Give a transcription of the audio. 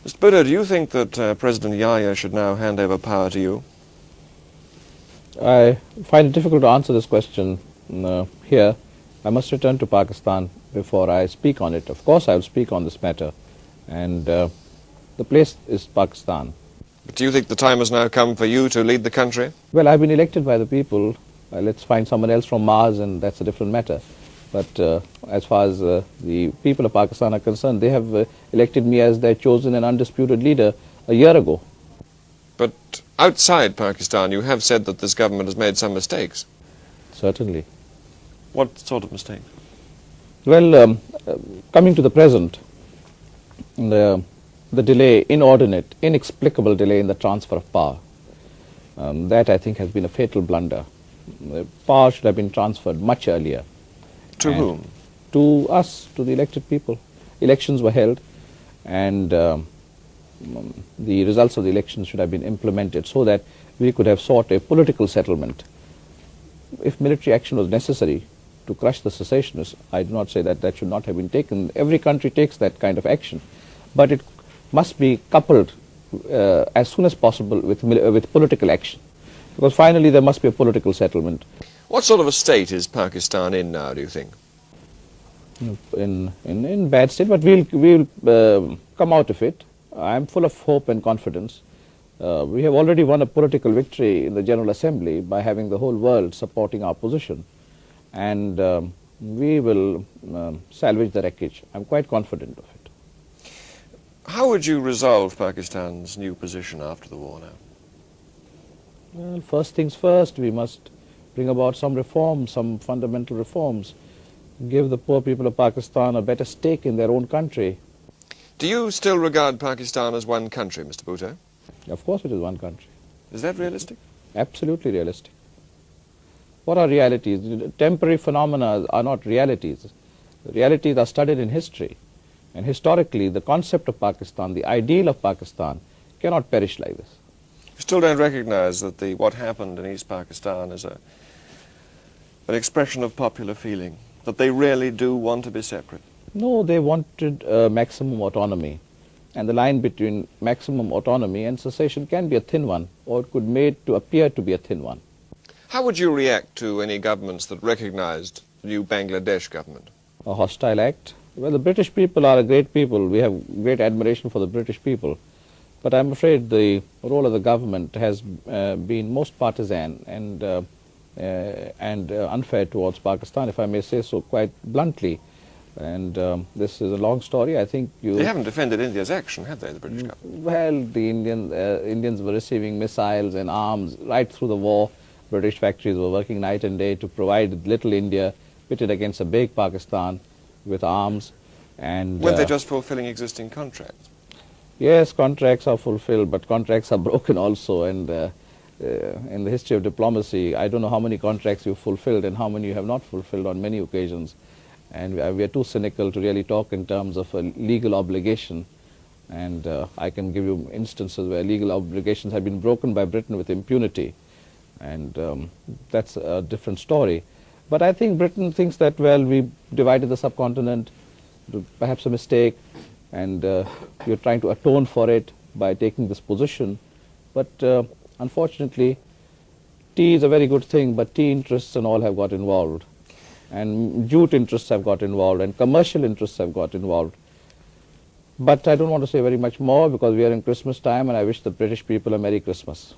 Mr. Bhutto, do you think that President Yahya should now hand over power to you? I find it difficult to answer this question here. I must return to Pakistan before I speak on it. Of course, I will speak on this matter, and the place is Pakistan. But do you think the time has now come for you to lead the country? Well, I've been elected by the people. Let's find someone else from Mars, and that's a different matter. But as far as the people of Pakistan are concerned, they have elected me as their chosen and undisputed leader a year ago. But outside Pakistan, you have said that this government has made some mistakes. Certainly. What sort of mistakes? Well, coming to the present, the delay, inordinate, inexplicable delay in the transfer of power, that I think has been a fatal blunder. The power should have been transferred much earlier. To whom? To us, to the elected people. Elections were held, and the results of the elections should have been implemented so that we could have sought a political settlement. If military action was necessary to crush the secessionists, I do not say that that should not have been taken. Every country takes that kind of action, but it must be coupled as soon as possible with political action, because finally there must be a political settlement. What sort of a state is Pakistan in now, do you think? In bad state, but we'll come out of it. I'm full of hope and confidence. We have already won a political victory in the General Assembly by having the whole world supporting our position, and we will salvage the wreckage. I'm quite confident of it. How would you resolve Pakistan's new position after the war now? Well, first things first, we must bring about some reforms, some fundamental reforms, give the poor people of Pakistan a better stake in their own country. Do you still regard Pakistan as one country, Mr. Bhutto? Of course it is one country. Is that realistic? Absolutely realistic. What are realities? Temporary phenomena are not realities. Realities are studied in history. And historically, the concept of Pakistan, the ideal of Pakistan, cannot perish like this. You still don't recognize that what happened in East Pakistan is an expression of popular feeling, that they really do want to be separate? No, they wanted maximum autonomy. And the line between maximum autonomy and secession can be a thin one, or it could be made to appear to be a thin one. How would you react to any governments that recognized the new Bangladesh government? A hostile act? Well, the British people are a great people. We have great admiration for the British people. But I'm afraid the role of the government has been most partisan and unfair towards Pakistan, if I may say so quite bluntly. And this is a long story. I think They haven't defended India's action, have they, the British government? Well, the Indians were receiving missiles and arms right through the war. British factories were working night and day to provide little India pitted against a big Pakistan with arms. And weren't they just fulfilling existing contracts? Yes, contracts are fulfilled, but contracts are broken also. And in the history of diplomacy, I don't know how many contracts you've fulfilled and how many you have not fulfilled on many occasions. And we are too cynical to really talk in terms of a legal obligation. And I can give you instances where legal obligations have been broken by Britain with impunity. And that's a different story. But I think Britain thinks that, well, we divided the subcontinent, perhaps a mistake, and you're trying to atone for it by taking this position. But unfortunately, tea is a very good thing, but tea interests and all have got involved. And jute interests have got involved, and commercial interests have got involved. But I don't want to say very much more because we are in Christmas time, and I wish the British people a Merry Christmas.